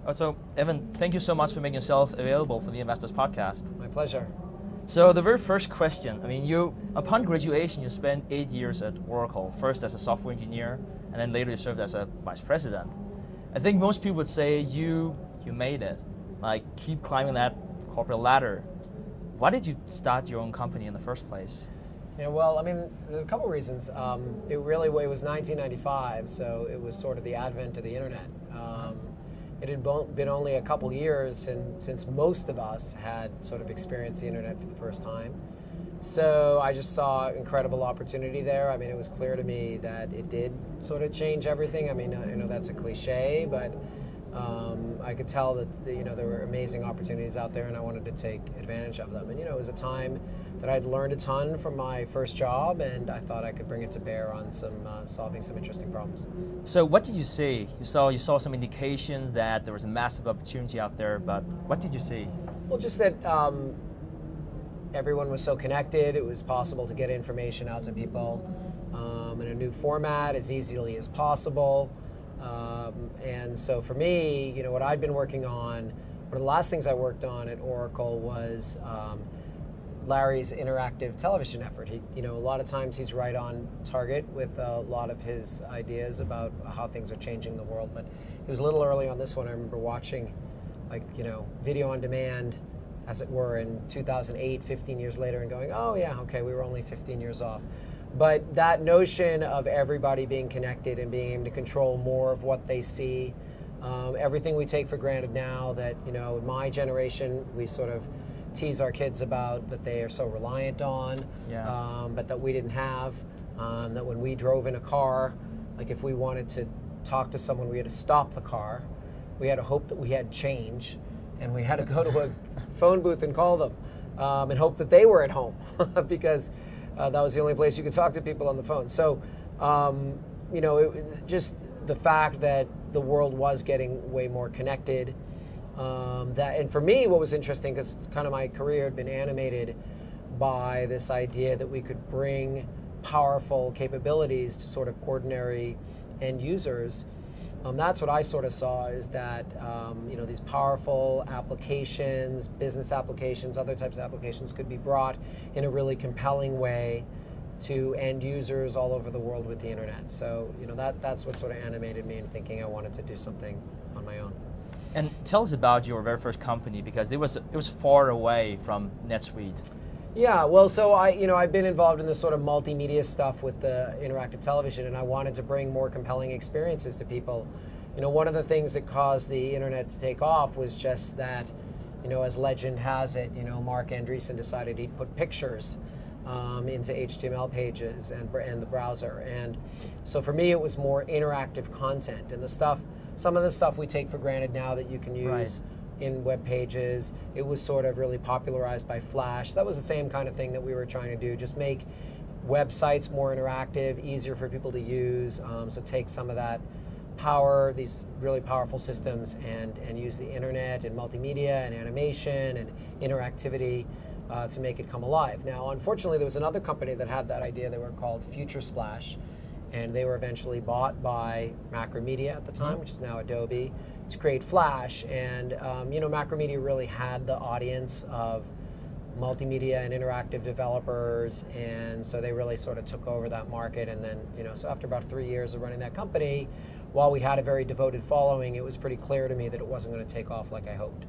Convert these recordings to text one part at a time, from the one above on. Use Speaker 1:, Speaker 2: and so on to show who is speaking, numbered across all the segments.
Speaker 1: So, Evan, thank you so much for making yourself available for the Investors Podcast.
Speaker 2: My pleasure.
Speaker 1: So the very first question, upon graduation, you spent 8 years at Oracle, first as a software engineer, and then later you served as a vice president. I think most people would say you made it, like keep climbing that corporate ladder. Why did you start your own company in the first place?
Speaker 2: Yeah, well, there's a couple reasons. It was 1995, so it was sort of the advent of the internet. It had been only a couple years since most of us had sort of experienced the internet for the first time. So I just saw incredible opportunity there. It was clear to me that it did sort of change everything. I know that's a cliche, but I could tell that there were amazing opportunities out there, and I wanted to take advantage of them. And it was a time that I'd learned a ton from my first job, and I thought I could bring it to bear on solving some interesting problems.
Speaker 1: So what did you see? You saw some indications that there was a massive opportunity out there, but what did you see?
Speaker 2: Well, just that everyone was so connected. It was possible to get information out to people in a new format as easily as possible. And so for me, what I'd been working on, one of the last things I worked on at Oracle was Larry's interactive television effort. A lot of times he's right on target with a lot of his ideas about how things are changing the world. But he was a little early on this one. I remember watching, video on demand, as it were, in 2008, 15 years later, and going, oh yeah, okay, we were only 15 years off. But that notion of everybody being connected and being able to control more of what they see, everything we take for granted now that, in my generation, we sort of tease our kids about that they are so reliant on, but that we didn't have, that when we drove in a car, like if we wanted to talk to someone, we had to stop the car, we had to hope that we had change, and we had to go to a phone booth and call them, and hope that they were at home, because that was the only place you could talk to people on the phone. So, just the fact that the world was getting way more connected. And for me, what was interesting, because kind of my career had been animated by this idea that we could bring powerful capabilities to sort of ordinary end users. That's what I sort of saw, is that these powerful applications, business applications, other types of applications could be brought in a really compelling way to end users all over the world with the internet. So that's what sort of animated me in thinking I wanted to do something on my own.
Speaker 1: And tell us about your very first company, because it was far away from NetSuite.
Speaker 2: Yeah, well, so I've been involved in this sort of multimedia stuff with the interactive television, and I wanted to bring more compelling experiences to people. One of the things that caused the internet to take off was just that, as legend has it, Mark Andreessen decided he'd put pictures into HTML pages and the browser. And so for me, it was more interactive content, and some of the stuff we take for granted now that you can use in web pages, it was sort of really popularized by Flash. That was the same kind of thing that we were trying to do, just make websites more interactive, easier for people to use. So take some of that power, these really powerful systems, and use the internet and multimedia and animation and interactivity to make it come alive. Now, unfortunately, there was another company that had that idea. They were called Future Splash, and they were eventually bought by Macromedia at the time, which is now Adobe, to create Flash. And Macromedia really had the audience of multimedia and interactive developers, and so they really sort of took over that market. And then, so after about 3 years of running that company, while we had a very devoted following, it was pretty clear to me that it wasn't going to take off like I hoped.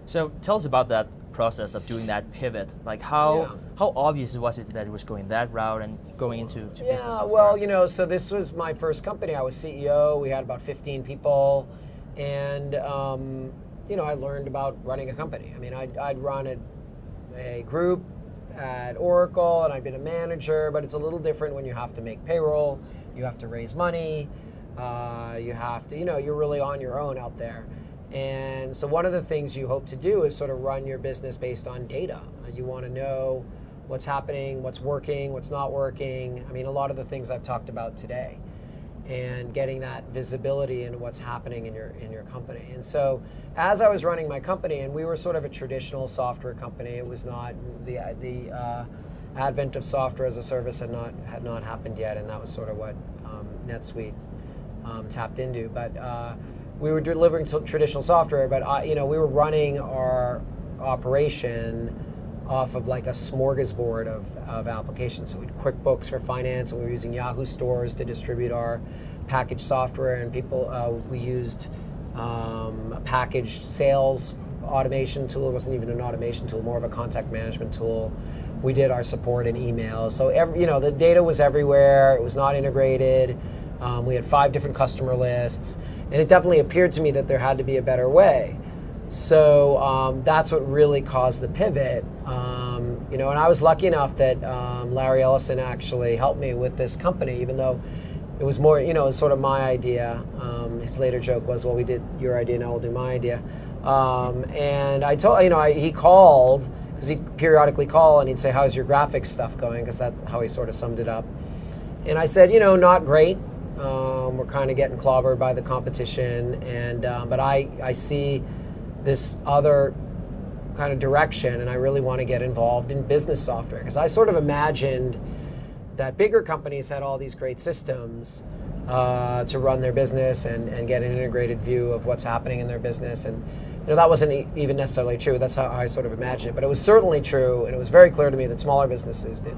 Speaker 1: So tell us about that process of doing that pivot. Like how obvious was it that it was going that route and going into business software?
Speaker 2: Well, so this was my first company. I was CEO. We had about 15 people, and I learned about running a company. I'd run a group at Oracle, and I'd been a manager, but it's a little different when you have to make payroll, you have to raise money, you have to, you're really on your own out there. And so one of the things you hope to do is sort of run your business based on data. You want to know what's happening, what's working, what's not working. A lot of the things I've talked about today, and getting that visibility into what's happening in your company. And so as I was running my company, and we were sort of a traditional software company, it was not the advent of software as a service had not happened yet, and that was sort of what NetSuite tapped into. But we were delivering traditional software, but we were running our operation off of like a smorgasbord of applications. So we had QuickBooks for finance, and we were using Yahoo stores to distribute our packaged software, and we used a packaged sales automation tool. It wasn't even an automation tool, more of a contact management tool. We did our support in email. So the data was everywhere. It was not integrated. We had 5 different customer lists, and it definitely appeared to me that there had to be a better way. So that's what really caused the pivot. And I was lucky enough that Larry Ellison actually helped me with this company, even though it was more, it was sort of my idea. His later joke was, well, we did your idea, now we'll do my idea. And I told, he called, because he'd periodically call and he'd say, how's your graphics stuff going? Because that's how he sort of summed it up. And I said, not great. We're kind of getting clobbered by the competition, but I see this other kind of direction, and I really want to get involved in business software, because I sort of imagined that bigger companies had all these great systems to run their business and get an integrated view of what's happening in their business. And that wasn't even necessarily true. That's how I sort of imagined it. But it was certainly true, and it was very clear to me that smaller businesses did.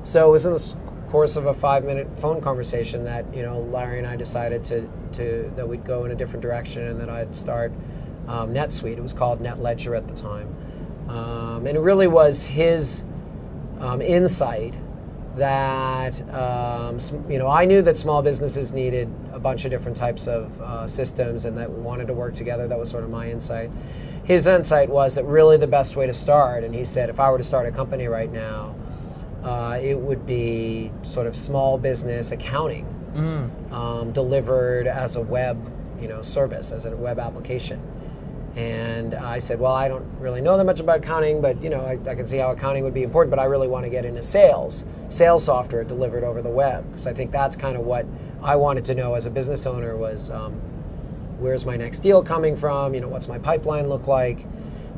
Speaker 2: So it was in the course of a 5-minute phone conversation that Larry and I decided that we'd go in a different direction, and that I'd start Netsuite. It was called NetLedger at the time, and it really was his insight that I knew that small businesses needed a bunch of different types of systems, and that we wanted to work together. That was sort of my insight. His insight was that really the best way to start, and he said, if I were to start a company right now, it would be sort of small business accounting delivered as a web service, as a web application. And I said, well, I don't really know that much about accounting, but I can see how accounting would be important, but I really want to get into sales software delivered over the web, because I think that's kind of what I wanted to know as a business owner was, where's my next deal coming from? What's my pipeline look like?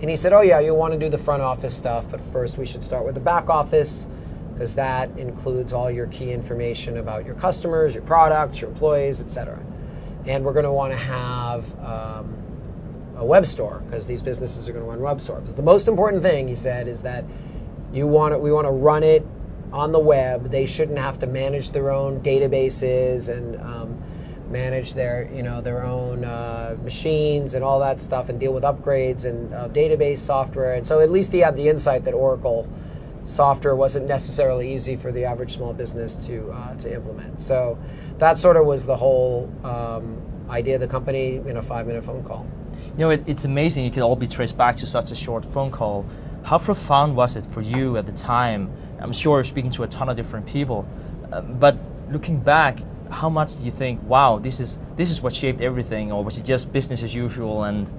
Speaker 2: And he said, oh yeah, you'll want to do the front office stuff, but first we should start with the back office, because that includes all your key information about your customers, your products, your employees, etc. And we're going to want to have a web store, because these businesses are going to run web stores. The most important thing, he said, is that we want to run it on the web. They shouldn't have to manage their own databases and manage their own machines and all that stuff, and deal with upgrades and database software. And so at least he had the insight that Oracle software wasn't necessarily easy for the average small business to implement. So that sort of was the whole idea of the company in a 5-minute phone call.
Speaker 1: It's amazing it could all be traced back to such a short phone call. How profound was it for you at the time? I'm sure you're speaking to a ton of different people, but looking back, how much do you think, wow, this is what shaped everything, or was it just business as usual? And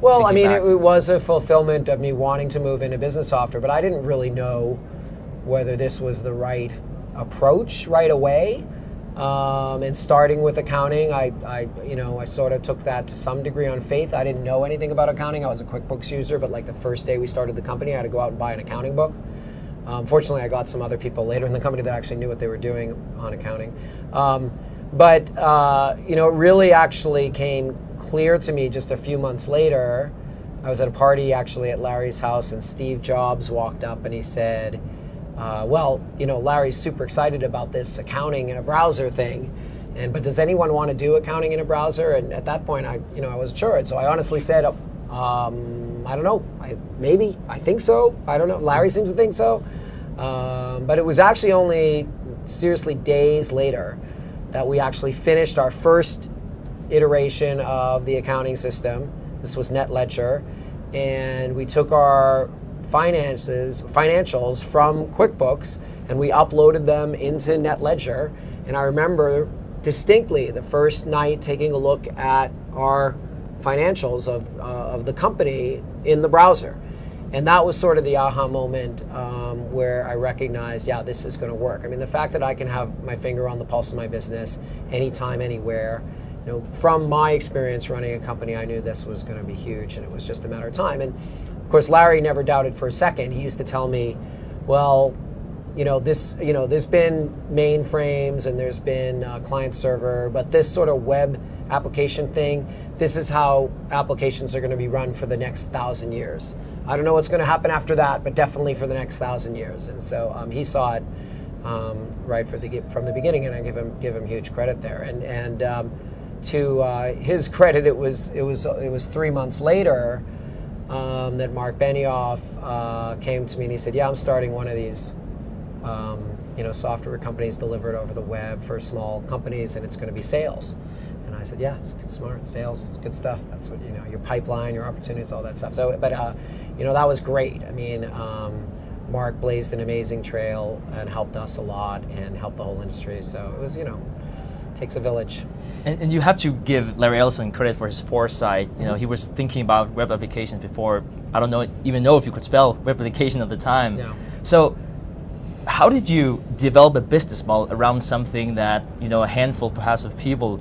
Speaker 2: well, I mean, it was a fulfillment of me wanting to move into business software, but I didn't really know whether this was the right approach right away. And starting with accounting, I sort of took that to some degree on faith. I didn't know anything about accounting. I was a QuickBooks user, but like the first day we started the company, I had to go out and buy an accounting book. Fortunately, I got some other people later in the company that actually knew what they were doing on accounting. But it really actually came clear to me just a few months later. I was at a party actually at Larry's house, and Steve Jobs walked up and he said, Larry's super excited about this accounting in a browser thing, but does anyone want to do accounting in a browser? And at that point, I wasn't sure. And so I honestly said, I don't know, I think so. I don't know. Larry seems to think so. But it was actually only seriously days later that we actually finished our first iteration of the accounting system. This was NetLedger, and we took our financials from QuickBooks and we uploaded them into NetLedger. And I remember distinctly the first night taking a look at our financials of the company in the browser. And that was sort of the aha moment where I recognized, yeah, this is going to work. I mean, the fact that I can have my finger on the pulse of my business anytime, anywhere, from my experience running a company, I knew this was going to be huge, and it was just a matter of time. And of course, Larry never doubted for a second. He used to tell me, well, there's been mainframes and there's been client server, but this sort of web application thing, this is how applications are going to be run for the next 1,000 years. I don't know what's going to happen after that, but definitely for the next 1,000 years. And so he saw it right from the beginning, and I give him huge credit there. And to his credit, it was 3 months later that Mark Benioff came to me and he said, "Yeah, I'm starting one of these software companies delivered over the web for small companies, and it's going to be sales." And I said, "Yeah, it's good, smart sales, it's good stuff. That's what your pipeline, your opportunities, all that stuff." So, but that was great. I mean, Mark blazed an amazing trail and helped us a lot and helped the whole industry. So it was, takes a village.
Speaker 1: And you have to give Larry Ellison credit for his foresight. He was thinking about web applications before. I don't even know if you could spell web application at the time.
Speaker 2: Yeah.
Speaker 1: So how did you develop a business model around something that a handful perhaps of people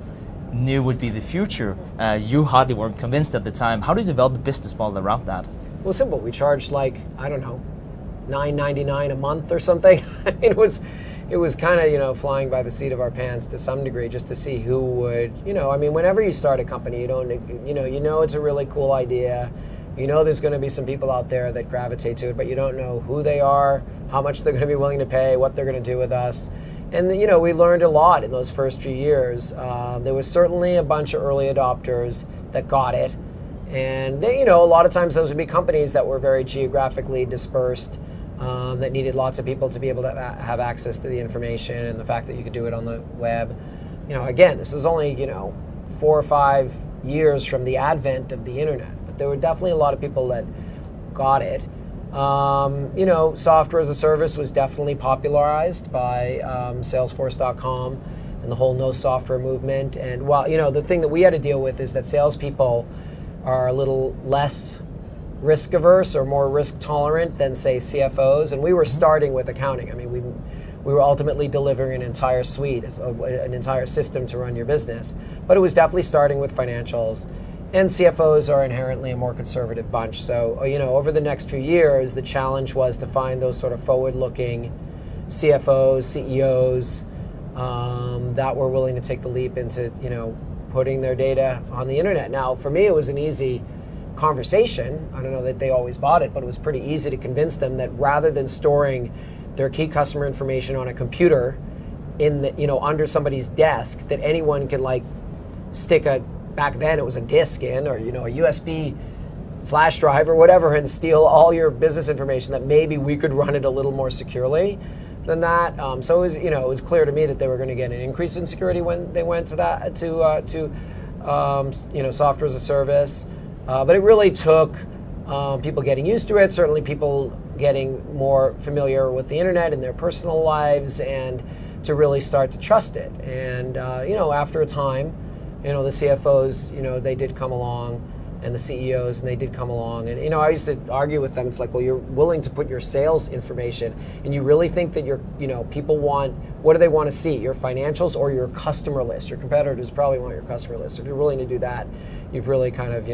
Speaker 1: knew would be the future? You hardly weren't convinced at the time. How did you develop a business model around that?
Speaker 2: Well, simple. We charged $9.99 a month or something. I mean, it was kind of flying by the seat of our pants to some degree, just to see who would whenever you start a company, it's a really cool idea. There's going to be some people out there that gravitate to it, but you don't know who they are, how much they're going to be willing to pay, what they're going to do with us. And we learned a lot in those first few years. There was certainly a bunch of early adopters that got it, and they, a lot of times those would be companies that were very geographically dispersed, that needed lots of people to be able to have access to the information, and the fact that you could do it on the web. Again, this is only 4 or 5 years from the advent of the internet, but there were definitely a lot of people that got it. Software as a service was definitely popularized by Salesforce.com and the whole no software movement. And while the thing that we had to deal with is that salespeople are a little less risk averse or more risk tolerant than, say, CFOs. And we were starting with accounting. I mean, we were ultimately delivering an entire suite, an entire system to run your business. But it was definitely starting with financials. And CFOs are inherently a more conservative bunch. So, over the next few years, the challenge was to find those sort of forward-looking CFOs, CEOs that were willing to take the leap into, putting their data on the internet. Now, for me, it was an easy conversation. I don't know that they always bought it, but it was pretty easy to convince them that rather than storing their key customer information on a computer in the, under somebody's desk, that anyone can stick back then it was a disk in, or a USB flash drive or whatever, and steal all your business information, that maybe we could run it a little more securely than that. So it was clear to me that they were going to get an increase in security when they went to that to software as a service. But it really took people getting used to it, certainly people getting more familiar with the internet in their personal lives, and to really start to trust it. And after a time, the CFOs, they did come along, and the CEOs, and they did come along. And I used to argue with them. It's like, well, you're willing to put your sales information, and you really think that people what do they want to see? Your financials or your customer list? Your competitors probably want your customer list. If you're willing to do that, you've really kind of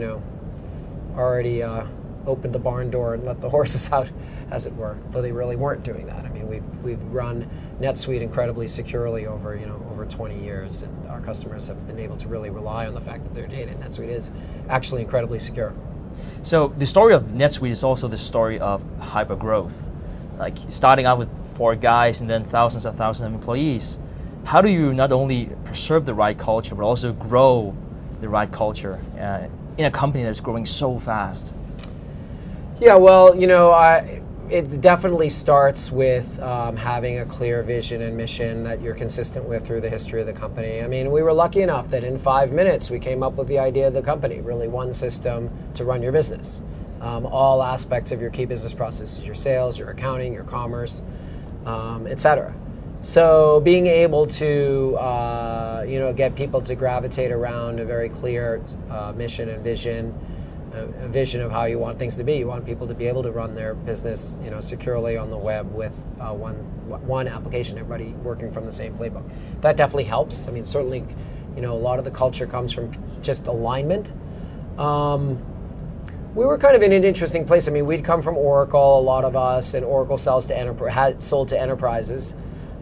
Speaker 2: already opened the barn door and let the horses out, as it were. Though they really weren't doing that. I mean, we've run NetSuite incredibly securely over 20 years, and our customers have been able to really rely on the fact that their data in NetSuite is actually incredibly secure.
Speaker 1: So the story of NetSuite is also the story of hyper growth, like starting out with 4 guys and then thousands of employees. How do you not only preserve the right culture but also grow the right culture in a company that's growing so fast?
Speaker 2: Yeah, well, it definitely starts with having a clear vision and mission that you're consistent with through the history of the company. I mean, we were lucky enough that in 5 minutes we came up with the idea of the company, really one system to run your business. All aspects of your key business processes, your sales, your accounting, your commerce, etc. So being able to get people to gravitate around a very clear mission and vision, a vision of how you want things to be. You want people to be able to run their business, securely on the web with one application, everybody working from the same playbook. That definitely helps. I mean, certainly, a lot of the culture comes from just alignment. We were kind of in an interesting place. I mean, we'd come from Oracle, a lot of us, and Oracle sells to had sold to enterprises.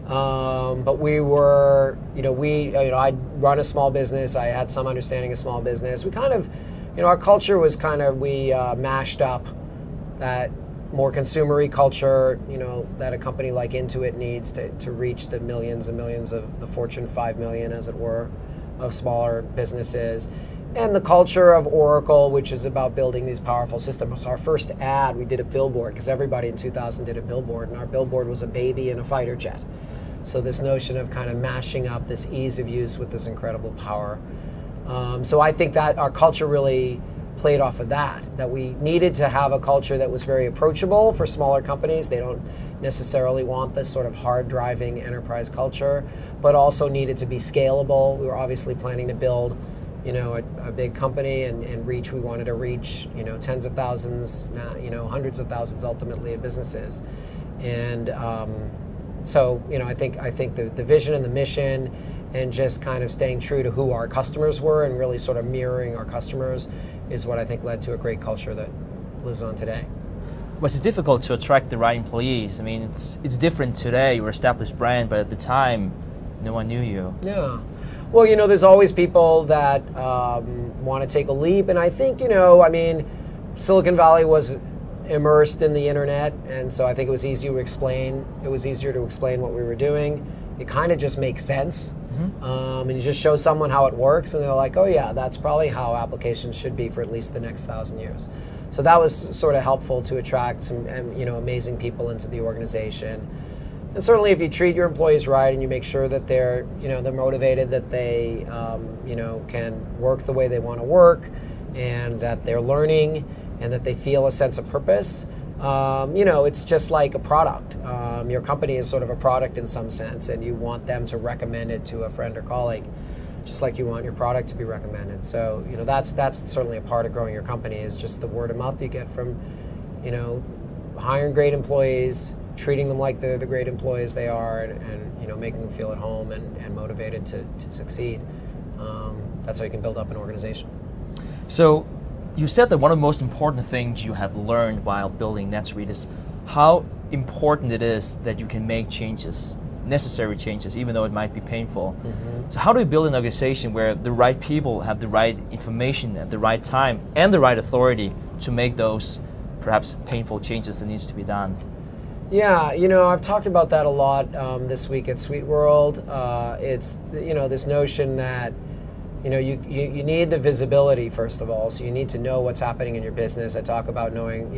Speaker 2: But we were, I'd run a small business. I had some understanding of small business. We kind of, our culture was kind of, we mashed up that more consumery culture, that a company like Intuit needs to reach the millions and millions of the Fortune 5 million, as it were, of smaller businesses. And the culture of Oracle, which is about building these powerful systems. Our first ad, we did a billboard, because everybody in 2000 did a billboard, and our billboard was a baby in a fighter jet. So this notion of kind of mashing up this ease of use with this incredible power. So I think that our culture really played off of that we needed to have a culture that was very approachable for smaller companies. They don't necessarily want this sort of hard-driving enterprise culture, but also needed to be scalable. We were obviously planning to build a big company and reach. We wanted to reach, tens of thousands, hundreds of thousands ultimately of businesses. And so, I think the vision and the mission and just kind of staying true to who our customers were and really sort of mirroring our customers is what I think led to a great culture that lives on today.
Speaker 1: Was it difficult to attract the right employees? I mean, it's different today. You're an established brand, but at the time, no one knew you.
Speaker 2: Yeah. Well, there's always people that want to take a leap, and I think, Silicon Valley was immersed in the internet, and so I think it was easier to explain. It was easier to explain what we were doing. It kind of just makes sense, and you just show someone how it works, and they're like, "Oh yeah, that's probably how applications should be for at least the next 1,000 years." So that was sort of helpful to attract some, amazing people into the organization. And certainly, if you treat your employees right and you make sure that they're motivated, that they, can work the way they want to work, and that they're learning, and that they feel a sense of purpose, it's just like a product. Your company is sort of a product in some sense, and you want them to recommend it to a friend or colleague, just like you want your product to be recommended. So, that's certainly a part of growing your company, is just the word of mouth you get from, hiring great employees, treating them like they're the great employees they are, and making them feel at home and motivated to succeed. That's how you can build up an organization.
Speaker 1: So you said that one of the most important things you have learned while building NetSuite is how important it is that you can make changes, necessary changes, even though it might be painful. So how do you build an organization where the right people have the right information at the right time and the right authority to make those perhaps painful changes that needs to be done?
Speaker 2: Yeah, I've talked about that a lot this week at Suite World. It's this notion that you need the visibility, first of all. So you need to know what's happening in your business. I talk about knowing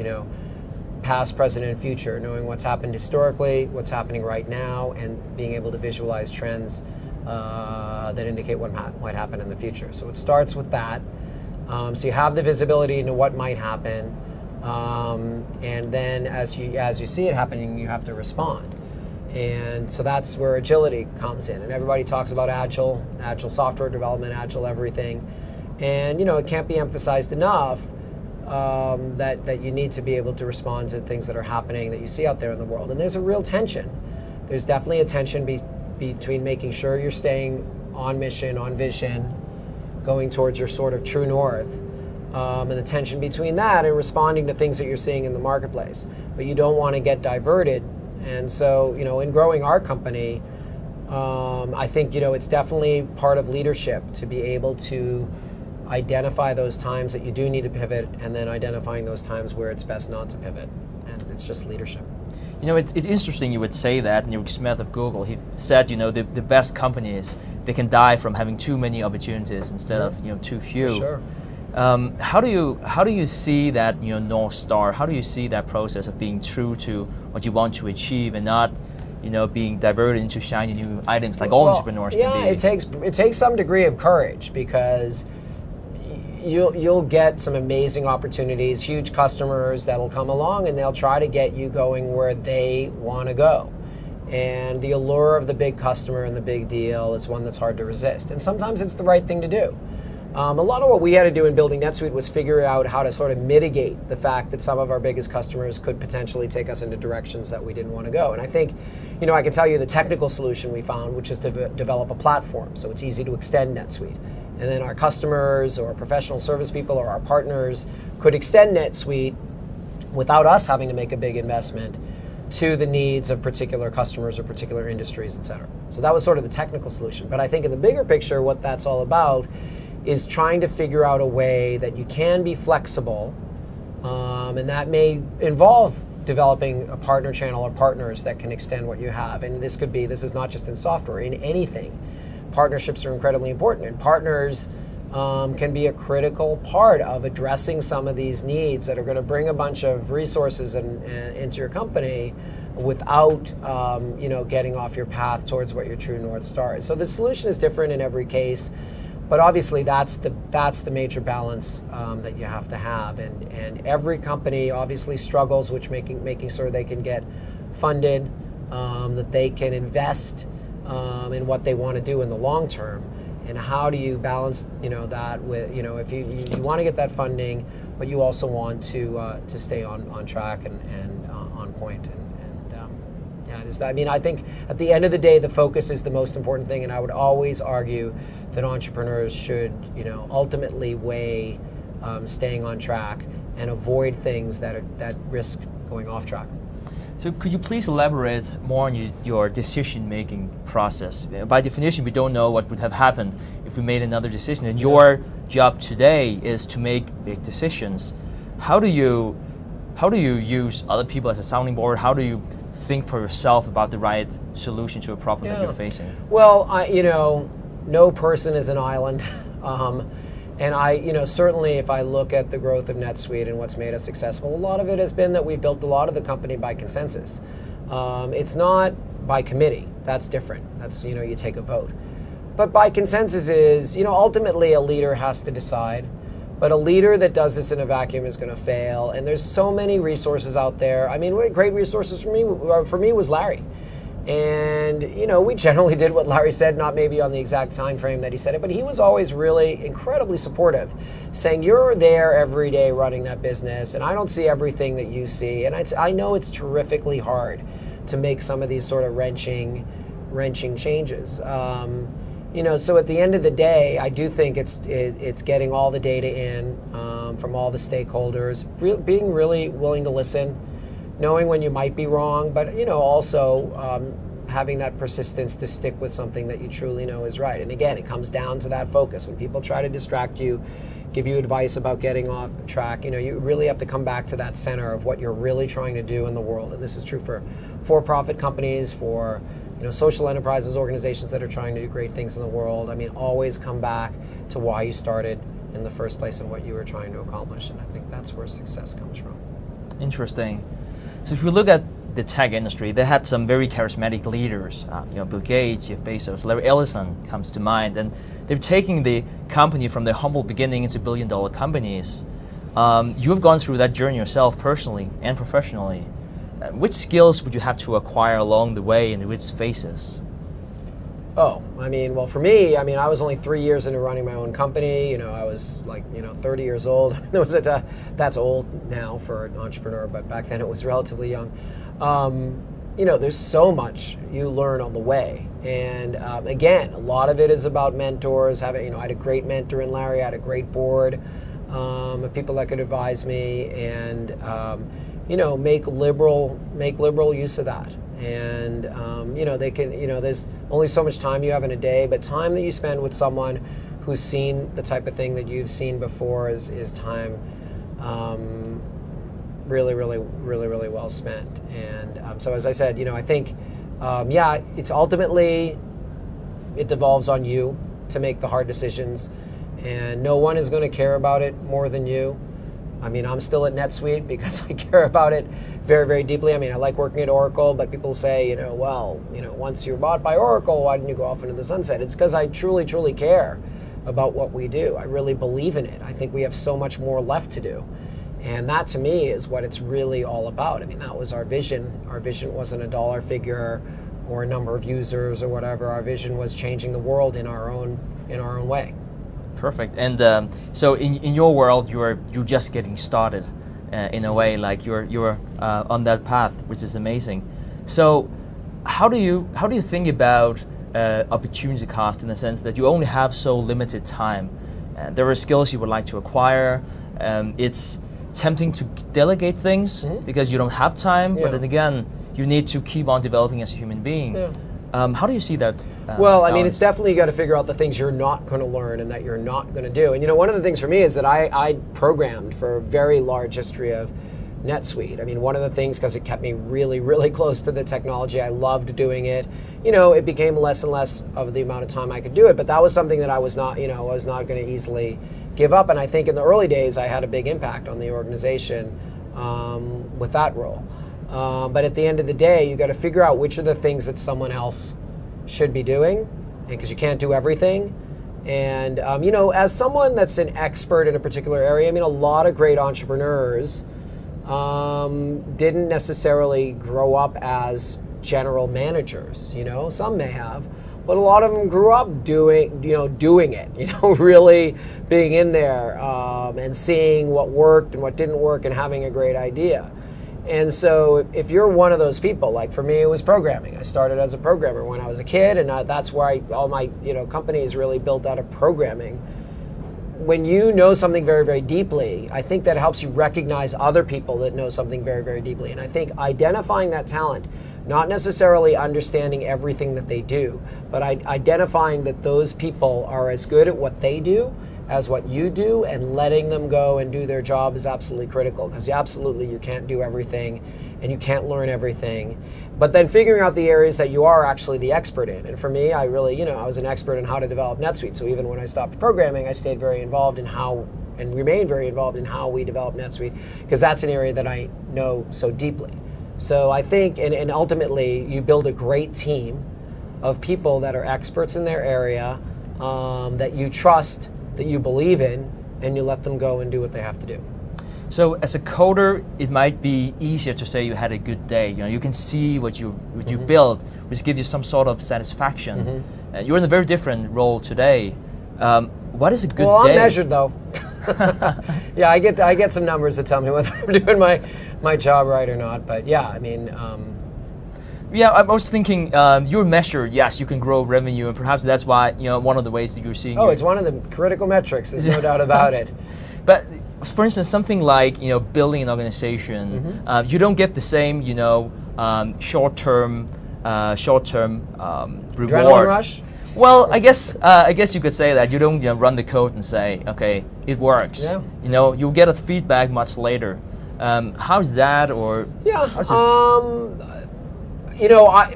Speaker 2: past, present, and future, knowing what's happened historically, what's happening right now, and being able to visualize trends that indicate what might happen in the future. So it starts with that. So you have the visibility into what might happen. And then as you see it happening, you have to respond. And so that's where agility comes in. And everybody talks about agile software development, agile everything. And it can't be emphasized enough that you need to be able to respond to things that are happening that you see out there in the world. And there's a real tension. There's definitely a tension between making sure you're staying on mission, on vision, going towards your sort of true north. And the tension between that and responding to things that you're seeing in the marketplace. But you don't want to get diverted. And so, in growing our company, I think, it's definitely part of leadership to be able to identify those times that you do need to pivot, and then identifying those times where it's best not to pivot. And it's just leadership.
Speaker 1: It's interesting you would say that. Nick Smith of Google, he said, the best companies, they can die from having too many opportunities instead of, too few.
Speaker 2: For sure.
Speaker 1: How do you see that North Star? How do you see that process of being true to what you want to achieve and not being diverted into shiny new items like all entrepreneurs can be?
Speaker 2: Yeah, it takes some degree of courage, because you'll get some amazing opportunities, huge customers that'll come along, and they'll try to get you going where they want to go. And the allure of the big customer and the big deal is one that's hard to resist. And sometimes it's the right thing to do. A lot of what we had to do in building NetSuite was figure out how to sort of mitigate the fact that some of our biggest customers could potentially take us into directions that we didn't want to go. And I think, I can tell you the technical solution we found, which is to develop a platform. So it's easy to extend NetSuite. and then our customers or professional service people or our partners could extend NetSuite without us having to make a big investment to the needs of particular customers or particular industries, et cetera. So that was sort of the technical solution. But I think in the bigger picture, what that's all about is trying to figure out a way that you can be flexible, and that may involve developing a partner channel or partners that can extend what you have. And this is not just in software, in anything. Partnerships are incredibly important, and partners can be a critical part of addressing some of these needs that are going to bring a bunch of resources into your company without getting off your path towards what your true North Star is. So the solution is different in every case, but obviously that's the major balance that you have to have. And every company obviously struggles with making sure they can get funded, that they can invest in what they want to do in the long term. And how do you balance, that with, if you want to get that funding, but you also want to stay on track and on point. I think at the end of the day, the focus is the most important thing, and I would always argue that entrepreneurs should, ultimately weigh staying on track and avoid things that risk going off track.
Speaker 1: So could you please elaborate more on your decision-making process? By definition, we don't know what would have happened if we made another decision. And your job today is to make big decisions. How do you use other people as a sounding board? How do you think for yourself about the right solution to a problem that you're facing?
Speaker 2: Well, no person is an island. And certainly if I look at the growth of NetSuite and what's made us successful, a lot of it has been that we built a lot of the company by consensus. It's not by committee. That's different. That's, you take a vote. But by consensus is, ultimately a leader has to decide. But a leader that does this in a vacuum is going to fail. And there's so many resources out there. Great resources for me was Larry. And, we generally did what Larry said, not maybe on the exact time frame that he said it, but he was always really incredibly supportive, saying, you're there every day running that business, and I don't see everything that you see. And I know it's terrifically hard to make some of these sort of wrenching changes. So at the end of the day, I do think it's getting all the data in from all the stakeholders, being really willing to listen, knowing when you might be wrong, but also having that persistence to stick with something that you truly know is right. And again, it comes down to that focus. When people try to distract you, give you advice about getting off track, you really have to come back to that center of what you're really trying to do in the world. And this is true for for-profit companies, for social enterprises, organizations that are trying to do great things in the world. Always come back to why you started in the first place and what you were trying to accomplish. And I think that's where success comes from.
Speaker 1: Interesting. So if we look at the tech industry, they had some very charismatic leaders. Bill Gates, Jeff Bezos, Larry Ellison comes to mind, and they've taken the company from their humble beginning into billion-dollar companies. You have gone through that journey yourself, personally and professionally. Which skills would you have to acquire along the way, and which phases?
Speaker 2: Well, for me, I was only 3 years into running my own company. I was 30 years old. That's old now for an entrepreneur, but back then it was relatively young. There's so much you learn on the way. And again, a lot of it is about mentors. I had a great mentor in Larry. I had a great board of people that could advise me, and make liberal use of that. And they can, there's only so much time you have in a day, but time that you spend with someone who's seen the type of thing that you've seen before is time really well spent. And so as I said, I think it's ultimately, it devolves on you to make the hard decisions, and no one is going to care about it more than you. I'm still at NetSuite because I care about it very, very deeply. I like working at Oracle, but people say, once you're bought by Oracle, why didn't you go off into the sunset? It's because I truly, truly care about what we do. I really believe in it. I think we have so much more left to do. And that, to me, is what it's really all about. That was our vision. Our vision wasn't a dollar figure or a number of users or whatever. Our vision was changing the world in our own way.
Speaker 1: Perfect. And so in your world, you're just getting started in a way, like you're on that path, which is amazing. So how do you think about opportunity cost in the sense that you only have so limited time. And there are skills you would like to acquire. It's tempting to delegate things because you don't have time, but then again, you need to keep on developing as a human being. How do you see that?
Speaker 2: Well, I mean, it's definitely you got to figure out the things you're not going to learn and that you're not going to do. And you know, one of the things for me is that I programmed for a very large history of Netsuite. I mean, one of the things, because it kept me really, really close to the technology, I loved doing it. You know, it became less and less of the amount of time I could do it, but that was something that I was not, going to easily give up. And I think in the early days, I had a big impact on the organization with that role. But at the end of the day, you got to figure out which are the things that someone else should be doing, because you can't do everything. And as someone that's an expert in a particular area, I mean, a lot of great entrepreneurs didn't necessarily grow up as general managers. You know, some may have, but a lot of them grew up doing it. Really being in there and seeing what worked and what didn't work and having a great idea. And so if you're one of those people, like for me, it was programming. I started as a programmer when I was a kid, and that's where all my company is really built out of programming. When you know something very, very deeply, I think that helps you recognize other people that know something very, very deeply. And I think identifying that talent, not necessarily understanding everything that they do, but identifying that those people are as good at what they do as what you do, and letting them go and do their job is absolutely critical, because absolutely you can't do everything and you can't learn everything. But then figuring out the areas that you are actually the expert in. And for me, I really, I was an expert in how to develop NetSuite. So even when I stopped programming, I stayed very involved in how, and remain very involved in how we develop NetSuite, because that's an area that I know so deeply. So I think, and ultimately, you build a great team of people that are experts in their area, that you trust, that you believe in, and you let them go and do what they have to do.
Speaker 1: So as a coder, it might be easier to say you had a good day. You can see what you build, which gives you some sort of satisfaction. You're in a very different role today. What is a good day?
Speaker 2: Well, I'm measured though. Yeah, I get some numbers that tell me whether I'm doing my job right or not. But yeah, I mean.
Speaker 1: Yeah, I was thinking you're measured. Yes, you can grow revenue, and perhaps that's why one of the ways that you're seeing.
Speaker 2: Oh, it's one of the critical metrics. There's no doubt about it.
Speaker 1: But for instance, something like building an organization, you don't get the same short-term reward.
Speaker 2: Adrenaline rush.
Speaker 1: Well, I guess you could say that you don't run the code and say, okay, it works.
Speaker 2: Yeah.
Speaker 1: You'll get a feedback much later. How's that, or
Speaker 2: yeah?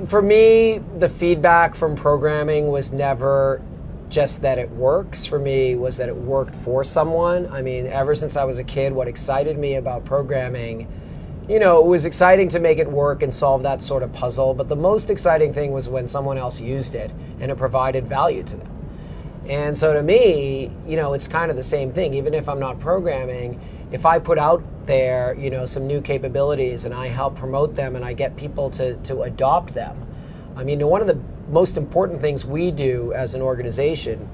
Speaker 2: For me, the feedback from programming was never just that it works. For me, was that it worked for someone. I mean, ever since I was a kid, what excited me about programming, it was exciting to make it work and solve that sort of puzzle, but the most exciting thing was when someone else used it and it provided value to them. And so to me, it's kind of the same thing. Even if I'm not programming, if I put out there, some new capabilities and I help promote them and I get people to adopt them. I mean, one of the most important things we do as an organization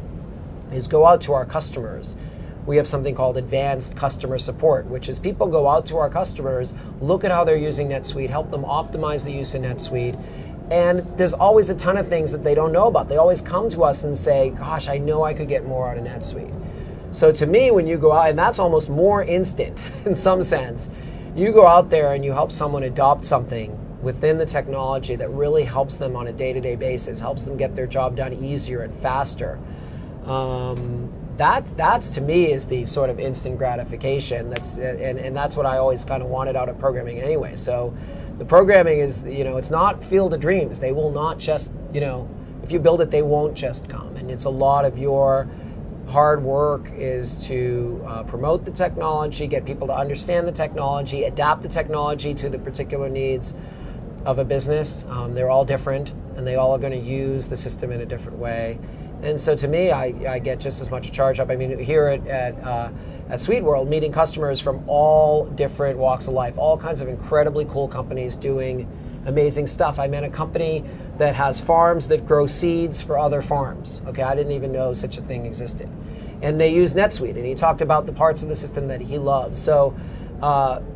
Speaker 2: is go out to our customers. We have something called advanced customer support, which is people go out to our customers, look at how they're using NetSuite, help them optimize the use of NetSuite. And there's always a ton of things that they don't know about. They always come to us and say, gosh, I know I could get more out of NetSuite. So to me, when you go out, and that's almost more instant in some sense, you go out there and you help someone adopt something within the technology that really helps them on a day-to-day basis, helps them get their job done easier and faster. That's to me is the sort of instant gratification. And that's what I always kind of wanted out of programming anyway. So the programming is, it's not Field of Dreams. They will not just, if you build it, they won't just come. And it's a lot of your hard work is to promote the technology, get people to understand the technology, adapt the technology to the particular needs of a business. They're all different, and they all are going to use the system in a different way. And so to me, I get just as much charge up. I mean, here at Suite World, meeting customers from all different walks of life, all kinds of incredibly cool companies doing amazing stuff. I met a company that has farms that grow seeds for other farms. Okay, I didn't even know such a thing existed. And they use NetSuite, and he talked about the parts of the system that he loves. So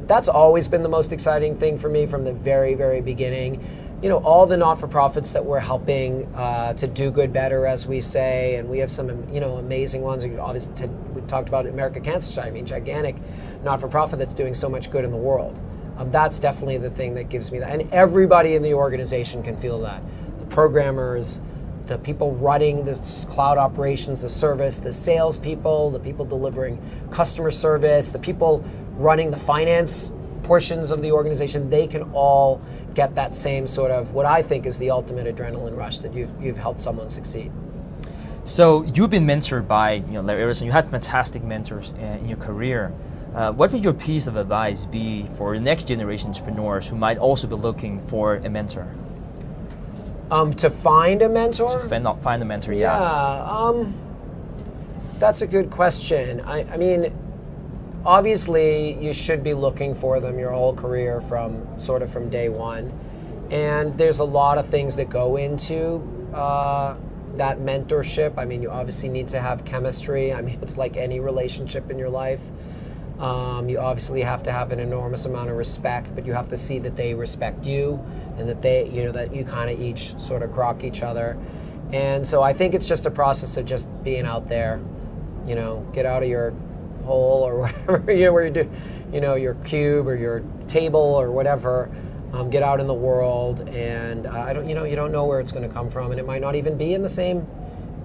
Speaker 2: that's always been the most exciting thing for me from the very, very beginning. all the not-for-profits that we're helping to do good better, as we say, and we have some, amazing ones. Obviously, we talked about American Cancer Society, gigantic not-for-profit that's doing so much good in the world. That's definitely the thing that gives me that. And everybody in the organization can feel that. The programmers, the people running the cloud operations, the service, the salespeople, the people delivering customer service, the people running the finance portions of the organization, they can all get that same sort of, what I think is the ultimate adrenaline rush, that you've helped someone succeed.
Speaker 1: So you've been mentored by Larry Ellison. You had fantastic mentors in your career. What would your piece of advice be for the next generation entrepreneurs who might also be looking for a mentor?
Speaker 2: To find a mentor?
Speaker 1: To find a mentor, yes.
Speaker 2: Yeah, that's a good question. I mean, obviously you should be looking for them your whole career from day one. And there's a lot of things that go into that mentorship. I mean, you obviously need to have chemistry. I mean, it's like any relationship in your life. You obviously have to have an enormous amount of respect, but you have to see that they respect you, and that that you kind of each sort of grok each other. And so I think it's just a process of just being out there, get out of your hole or whatever, where you do, your cube or your table or whatever. Get out in the world, and you don't know where it's going to come from, and it might not even be in the same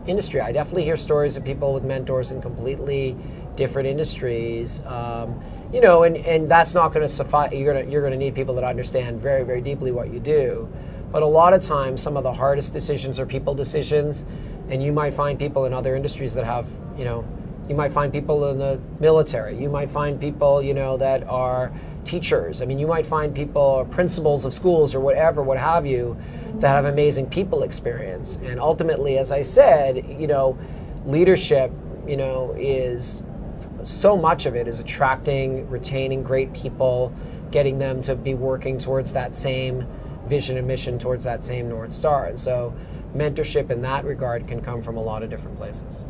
Speaker 2: industry. I definitely hear stories of people with mentors in completely different industries, and that's not going to suffice. You're going to need people that understand very, very deeply what you do. But a lot of times, some of the hardest decisions are people decisions, and you might find people in other industries that have, you might find people in the military. You might find people, that are teachers. I mean, you might find people, or principals of schools or whatever, what have you, that have amazing people experience. And ultimately, as I said, leadership, is so much of it is attracting, retaining great people, getting them to be working towards that same vision and mission, towards that same North Star. And so mentorship in that regard can come from a lot of different places.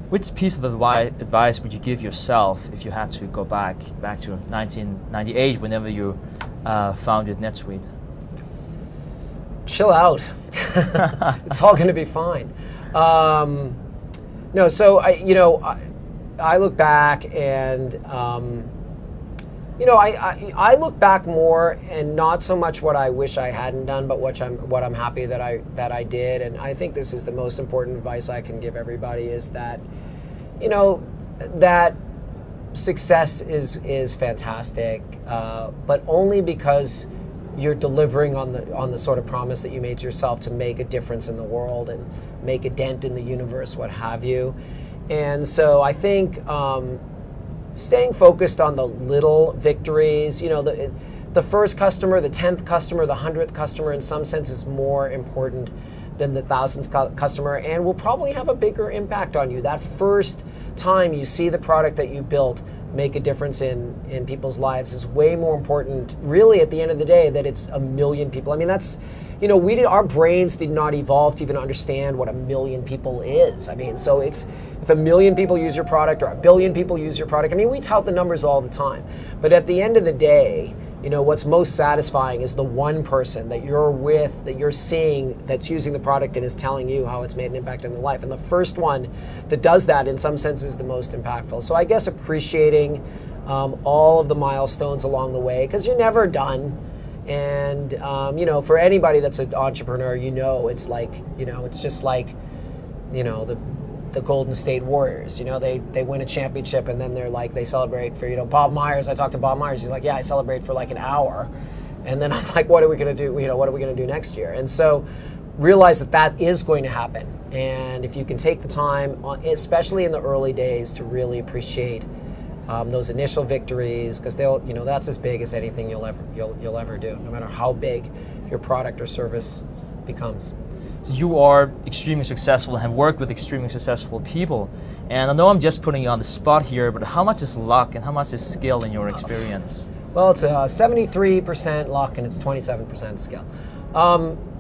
Speaker 1: Which piece of advice would you give yourself if you had to go back to 1998, whenever you founded NetSuite?
Speaker 2: Chill out. It's all going to be fine. No, so I look back and I look back more, and not so much what I wish I hadn't done, but what I'm happy that I did. And I think this is the most important advice I can give everybody, is that that success is fantastic, but only because you're delivering on the sort of promise that you made to yourself to make a difference in the world and make a dent in the universe, what have you. And so I think staying focused on the little victories, the first customer, the 10th customer, the 100th customer, in some sense is more important than the 1000th customer, and will probably have a bigger impact on you. That first time you see the product that you built make a difference in people's lives is way more important, really, at the end of the day, that it's a million people. I mean, that's, our brains did not evolve to even understand what a million people is. I mean, so it's, if a million people use your product or a billion people use your product, I mean, we tout the numbers all the time. But at the end of the day, what's most satisfying is the one person that you're with, that you're seeing, that's using the product and is telling you how it's made an impact in their life. And the first one that does that, in some sense, is the most impactful. So I guess appreciating all of the milestones along the way, because you're never done. And for anybody that's an entrepreneur, it's like, it's just like, the Golden State Warriors, they win a championship, and then they celebrate for, Bob Myers. I talked to Bob Myers. He's like, yeah, I celebrate for like an hour. And then I'm like, what are we going to do? What are we going to do next year? And so realize that is going to happen. And if you can take the time, especially in the early days, to really appreciate those initial victories, because that's as big as anything you'll ever do, no matter how big your product or service becomes.
Speaker 1: So you are extremely successful and have worked with extremely successful people. And I know I'm just putting you on the spot here, but how much is luck and how much is skill in your experience?
Speaker 2: Well, it's 73% luck and it's 27% skill.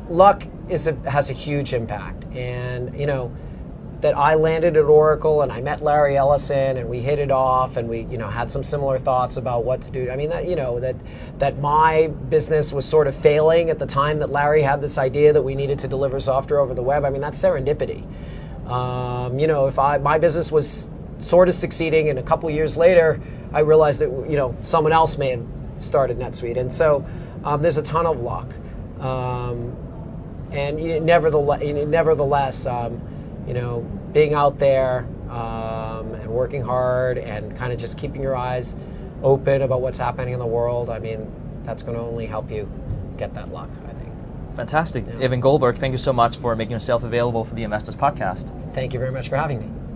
Speaker 2: Luck has a huge impact, and that I landed at Oracle and I met Larry Ellison and we hit it off and we, had some similar thoughts about what to do. I mean, that my business was sort of failing at the time that Larry had this idea that we needed to deliver software over the web. I mean, that's serendipity. If my business was sort of succeeding and a couple years later, I realized that, someone else may have started NetSuite. And so there's a ton of luck. And nevertheless, being out there and working hard and kind of just keeping your eyes open about what's happening in the world, I mean, that's going to only help you get that luck, I think.
Speaker 1: Fantastic. Yeah. Evan Goldberg, thank you so much for making yourself available for the Investors Podcast.
Speaker 2: Thank you very much for having me.